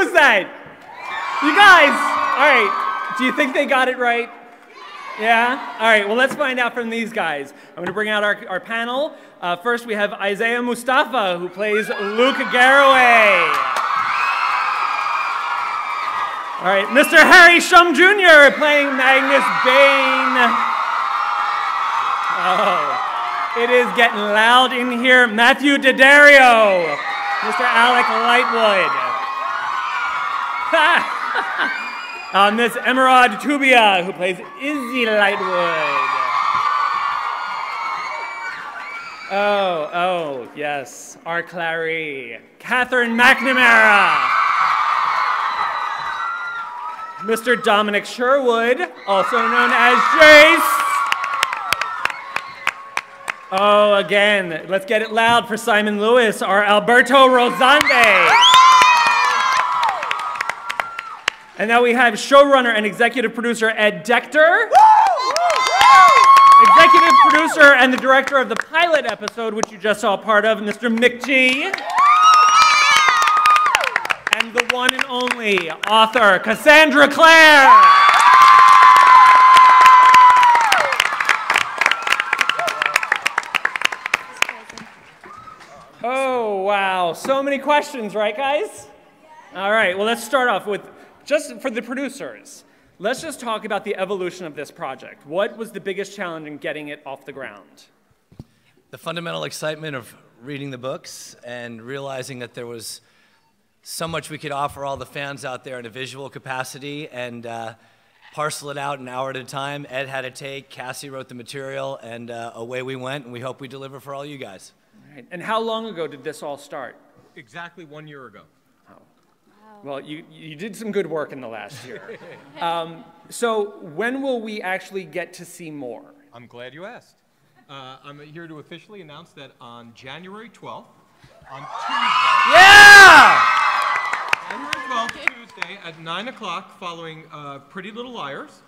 was that? You guys, all right, do you think they got it right? Yeah? All right, well, let's find out from these guys. I'm going to bring out our panel. First, we have Isaiah Mustafa, who plays Luke Garraway. All right, Mr. Harry Shum Jr. playing Magnus Bane. Oh, it is getting loud in here. Matthew Daddario, Mr. Alec Lightwood. Miss Emerald Tubia, who plays Izzy Lightwood. Oh, yes, our Clary. Catherine McNamara. Mr. Dominic Sherwood, also known as Jace. Oh, again, let's get it loud for Simon Lewis, our Alberto Rosande. And now we have showrunner and executive producer Ed Decter. Executive producer and the director of the pilot episode, which you just saw part of, Mr. Mick G. And the one and only author, Cassandra Clare. Oh, wow. So many questions, right, guys? All right, well, let's start off with, just for the producers, let's just talk about the evolution of this project. What was the biggest challenge in getting it off the ground? The fundamental excitement of reading the books and realizing that there was so much we could offer all the fans out there in a visual capacity, and parcel it out an hour at a time. Ed had a take, Cassie wrote the material, and away we went, and we hope we deliver for all you guys. All right. And how long ago did this all start? Exactly 1 year ago. Oh. Wow. Well, you did some good work in the last year. So when will we actually get to see more? I'm glad you asked. I'm here to officially announce that on January 12th, on Tuesday. Yeah! January 12th, Tuesday, at 9 o'clock, following Pretty Little Liars,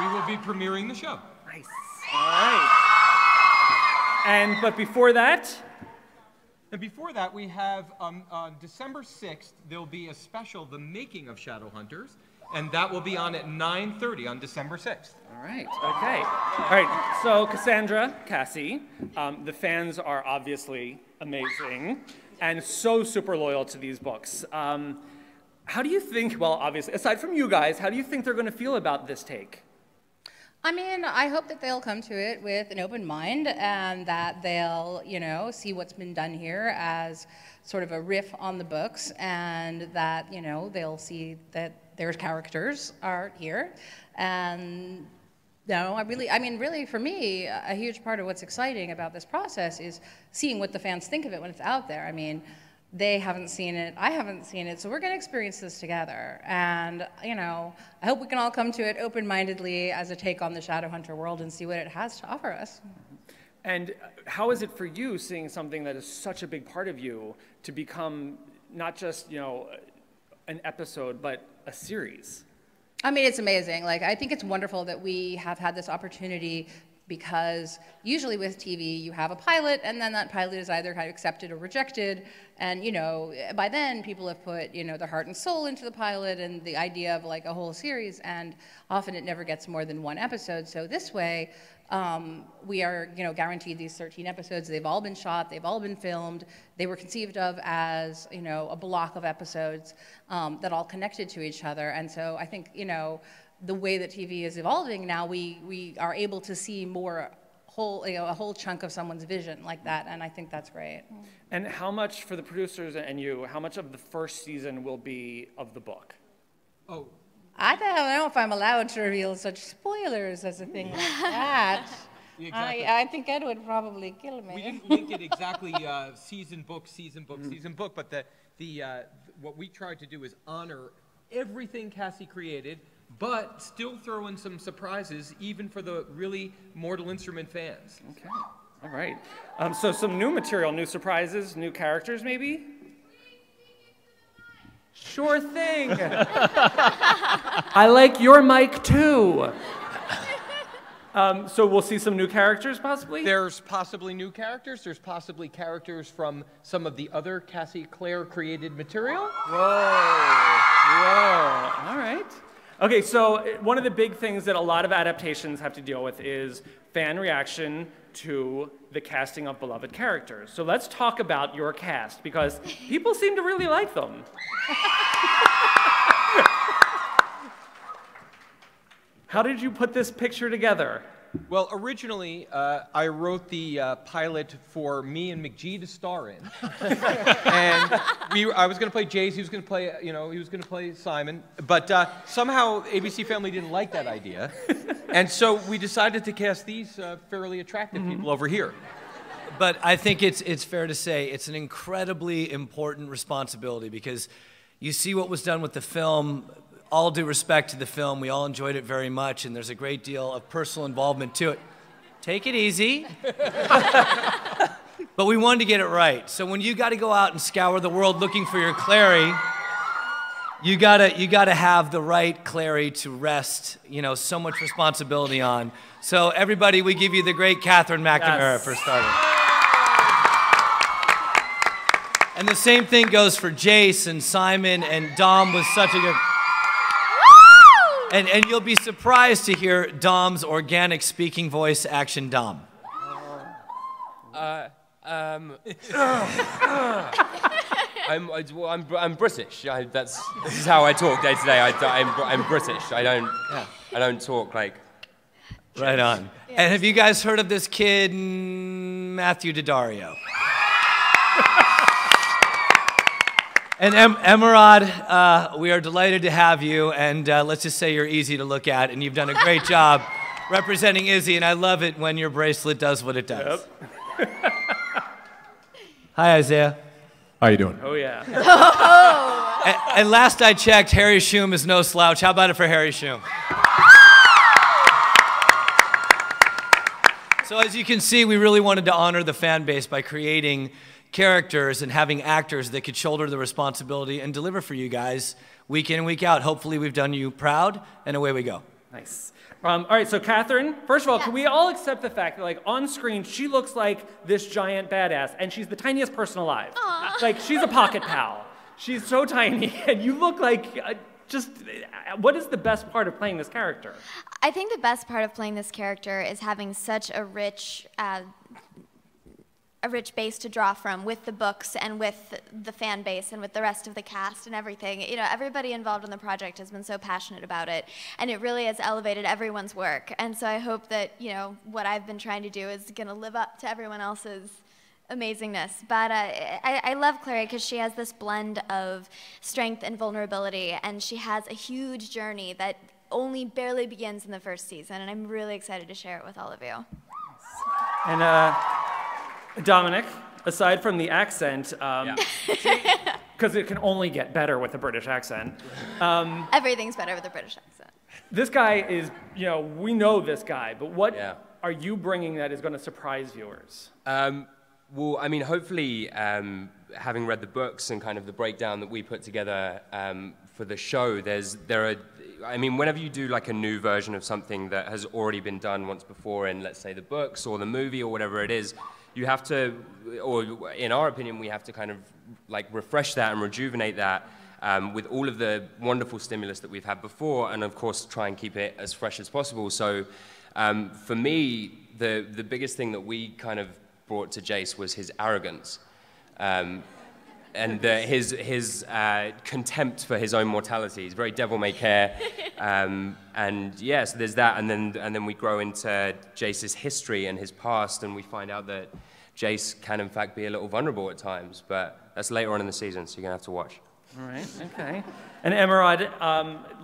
we will be premiering the show. Nice. All right. But before that? And before that, we have, on December 6th, there'll be a special, The Making of Shadowhunters, and that will be on at 9:30 on December 6th. All right, okay. All right, so Cassandra, Cassie, the fans are obviously amazing and so super loyal to these books. How do you think, well, obviously, aside from you guys, how do you think they're going to feel about this take? I mean, I hope that they'll come to it with an open mind and that they'll, you know, see what's been done here as sort of a riff on the books, and that, you know, they'll see that their characters are here. And, you know, really for me, a huge part of what's exciting about this process is seeing what the fans think of it when it's out there. I mean, they haven't seen it, I haven't seen it, so we're going to experience this together. And, you know, I hope we can all come to it open-mindedly as a take on the Shadowhunter world and see what it has to offer us. And how is it for you, seeing something that is such a big part of you, to become not just, you know, an episode, but a series? I mean, it's amazing. Like, I think it's wonderful that we have had this opportunity, because usually with TV, you have a pilot, and then that pilot is either kind of accepted or rejected. And, you know, by then, people have put, you know, their heart and soul into the pilot and the idea of, like, a whole series, and often it never gets more than one episode. So this way, we are, you know, guaranteed these 13 episodes. They've all been shot. They've all been filmed. They were conceived of as, you know, a block of episodes that all connected to each other. And so I think, you know, the way that TV is evolving now, we are able to see more a whole chunk of someone's vision like that, and I think that's great. And how much, for the producers and you, how much of the first season will be of the book? Oh. I don't know if I'm allowed to reveal such spoilers as a thing like that. Exactly. I think Ed would probably kill me. We didn't link it exactly season book, but what we tried to do is honor everything Cassie created, but still throw in some surprises, even for the really Mortal Instrument fans. Okay, all right. So some new material, new surprises, new characters, maybe? Sure thing. I like your mic, too. So we'll see some new characters, possibly? There's possibly new characters. There's possibly characters from some of the other Cassie Clare created material. Whoa. All right. Okay, so one of the big things that a lot of adaptations have to deal with is fan reaction to the casting of beloved characters. So let's talk about your cast, because people seem to really like them. How did you put this picture together? Well, originally, I wrote the pilot for me and McGee to star in. And I was going to play Jace, he was going to play, he was going to play Simon. But somehow ABC Family didn't like that idea. And so we decided to cast these fairly attractive people over here. But I think it's fair to say it's an incredibly important responsibility, because you see what was done with the film. All due respect to the film, we all enjoyed it very much, and there's a great deal of personal involvement to it. Take it easy. But we wanted to get it right. So when you got to go out and scour the world looking for your Clary, you gotta have the right Clary to rest, so much responsibility on. So everybody, we give you the great Catherine McNamara for starting. And the same thing goes for Jace and Simon, and Dom was such a good... And you'll be surprised to hear Dom's organic speaking voice, action Dom. I'm British. This is how I talk day to day. I'm British. I don't talk like. Right on. Yeah. And have you guys heard of this kid, Matthew Daddario? And Emerald, we are delighted to have you, and let's just say you're easy to look at, and you've done a great job representing Izzy, and I love it when your bracelet does what it does. Yep. Hi, Isaiah. How you doing? Oh, yeah. And last I checked, Harry Shum is no slouch. How about it for Harry Shum? So as you can see, we really wanted to honor the fan base by creating characters and having actors that could shoulder the responsibility and deliver for you guys week in and week out. Hopefully we've done you proud, and away we go. Nice. All right, so Catherine, first of all, can we all accept the fact that, on screen, she looks like this giant badass, and she's the tiniest person alive. Aww. She's a pocket pal. She's so tiny, and you look like what is the best part of playing this character? I think the best part of playing this character is having such a rich base to draw from with the books and with the fan base and with the rest of the cast and everything. Everybody involved in the project has been so passionate about it, and it really has elevated everyone's work. And so I hope that, what I've been trying to do is going to live up to everyone else's amazingness. But I love Clary because she has this blend of strength and vulnerability, and she has a huge journey that only barely begins in the first season, and I'm really excited to share it with all of you. And Dominic, aside from the accent, because it can only get better with a British accent. Everything's better with a British accent. This guy is, we know this guy, but what are you bringing that is going to surprise viewers? Well, I mean, hopefully, having read the books and kind of the breakdown that we put together for the show, whenever you do a new version of something that has already been done once before in, let's say, the books or the movie or whatever it is, you have to, or in our opinion, we have to kind of refresh that and rejuvenate that with all of the wonderful stimulus that we've had before, and of course try and keep it as fresh as possible. So for me, the biggest thing that we kind of brought to Jace was his arrogance. And his contempt for his own mortality. He's very devil-may-care, and yes, there's that. And then we grow into Jace's history and his past, and we find out that Jace can in fact be a little vulnerable at times. But that's later on in the season, so you're gonna have to watch. All right, okay. And Emerald,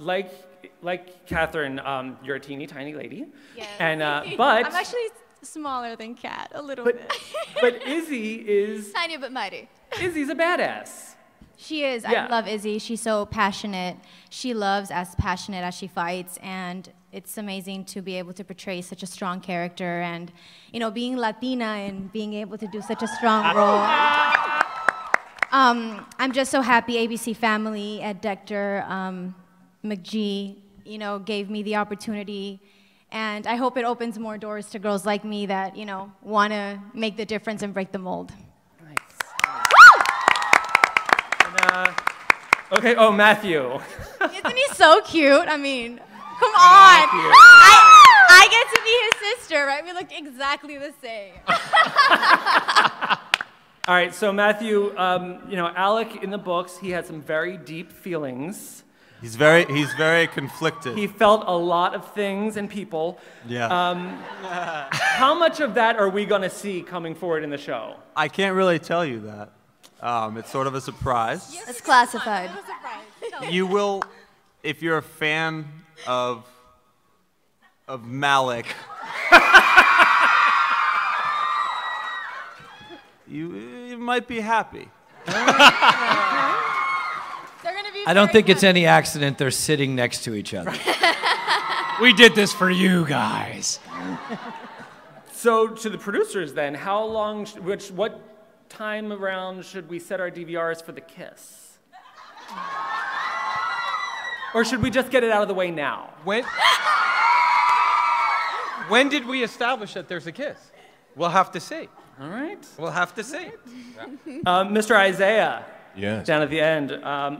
like Catherine, you're a teeny tiny lady. Yes. And but I'm actually smaller than Kat, a little bit. But Izzy is tiny but mighty. Izzy's a badass. She is. Yeah. I love Izzy. She's so passionate. She loves as passionate as she fights, and it's amazing to be able to portray such a strong character, and being Latina and being able to do such a strong role. I'm just so happy ABC Family at Dector, McGee, gave me the opportunity And I hope it opens more doors to girls like me that, want to make the difference and break the mold. And, okay, oh, Matthew. Isn't he so cute? I mean, come on. I get to be his sister, right? We look exactly the same. All right, so Matthew, Alec in the books, he had some very deep feelings. He's very conflicted. He felt a lot of things and people. Yeah. How much of that are we going to see coming forward in the show? I can't really tell you that. It's sort of a surprise. It's classified. You will, if you're a fan of Malik, you might be happy. I don't think it's any accident they're sitting next to each other. We did this for you guys. So to the producers then, how long, what time around should we set our DVRs for the kiss? Or should we just get it out of the way now? When did we establish that there's a kiss? We'll have to see. All right. We'll have to see. Mr. Isaiah. Yes. Down at the end.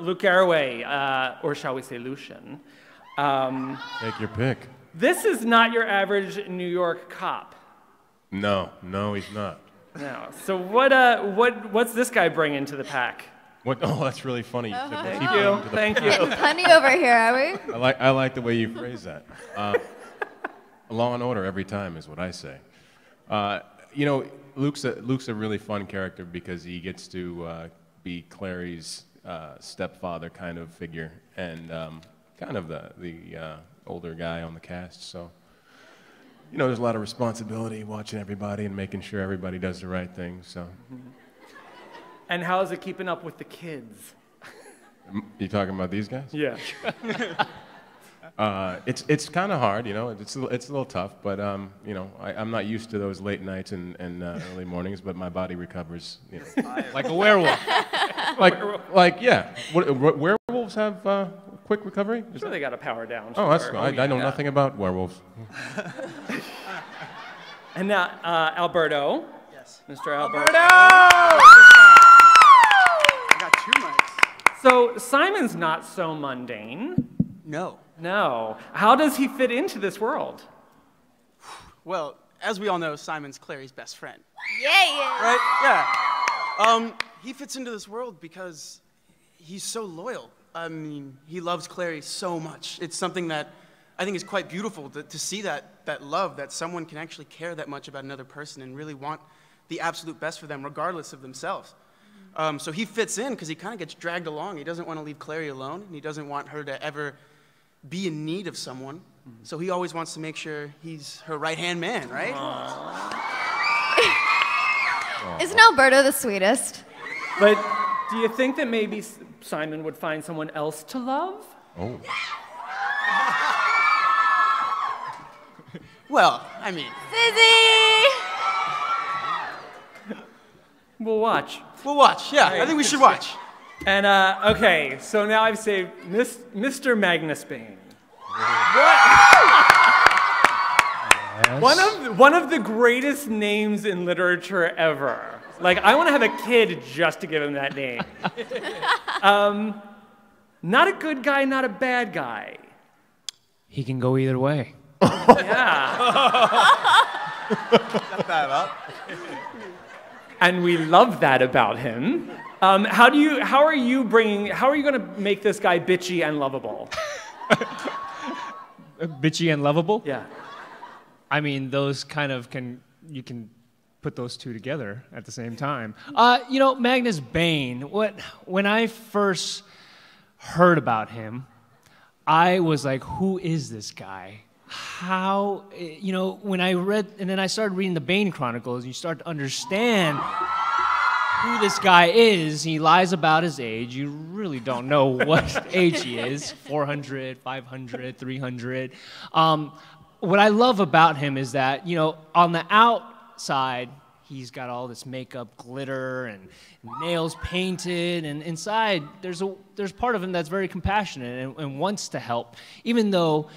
Luke Garraway, or shall we say Lucian. Take your pick. This is not your average New York cop. No, he's not. No. So what's this guy bringing to the pack? What? Oh, that's really funny. You said, what's he Thank bringing you. to the Thank pack? you. Punny over here, are we? I like the way you phrase that. Law and Order every time is what I say. Luke's a really fun character because he gets to be Clary's stepfather kind of figure and kind of the older guy on the cast. So, there's a lot of responsibility watching everybody and making sure everybody does the right thing. So. And how is it keeping up with the kids? You talking about these guys? Yeah. It's kind of hard, It's a little tough, but I'm not used to those late nights and early mornings. But my body recovers, Like a werewolf. Yeah. Werewolves have quick recovery? Sure, they got to power down. Oh, that's sure. good. I know nothing about werewolves. And now, Alberto. Yes. Mr. Alberto. I got 2 mics. So Simon's not so mundane. No. No. How does he fit into this world? Well, as we all know, Simon's Clary's best friend. Yeah. Right? Yeah. He fits into this world because he's so loyal. I mean, he loves Clary so much. It's something that I think is quite beautiful to see that love, that someone can actually care that much about another person and really want the absolute best for them, regardless of themselves. So he fits in because he kind of gets dragged along. He doesn't want to leave Clary alone, and he doesn't want her to ever be in need of someone. So he always wants to make sure he's her right-hand man, right? Isn't Alberto the sweetest? But do you think that maybe Simon would find someone else to love? Oh. Well, I mean... Sizzy! We'll watch. We'll watch, yeah. I think we should watch. And, okay, so now I've saved Mr. Magnus Bane. Yes. One of the greatest names in literature ever. Like, I want to have a kid just to give him that name. Not a good guy, not a bad guy. He can go either way. Yeah. Set that up. And we love that about him. How are you going to make this guy bitchy and lovable? Bitchy and lovable? Yeah. I mean, those kind of you can put those two together at the same time. Magnus Bane, when I first heard about him, I was like, who is this guy? How, when I read, and then I started reading the Bane Chronicles, and you start to understand who this guy is. He lies about his age. You really don't know what age he is, 400, 500, 300. What I love about him is that, on the outside, he's got all this makeup, glitter, and nails painted, and inside, there's part of him that's very compassionate and wants to help, even though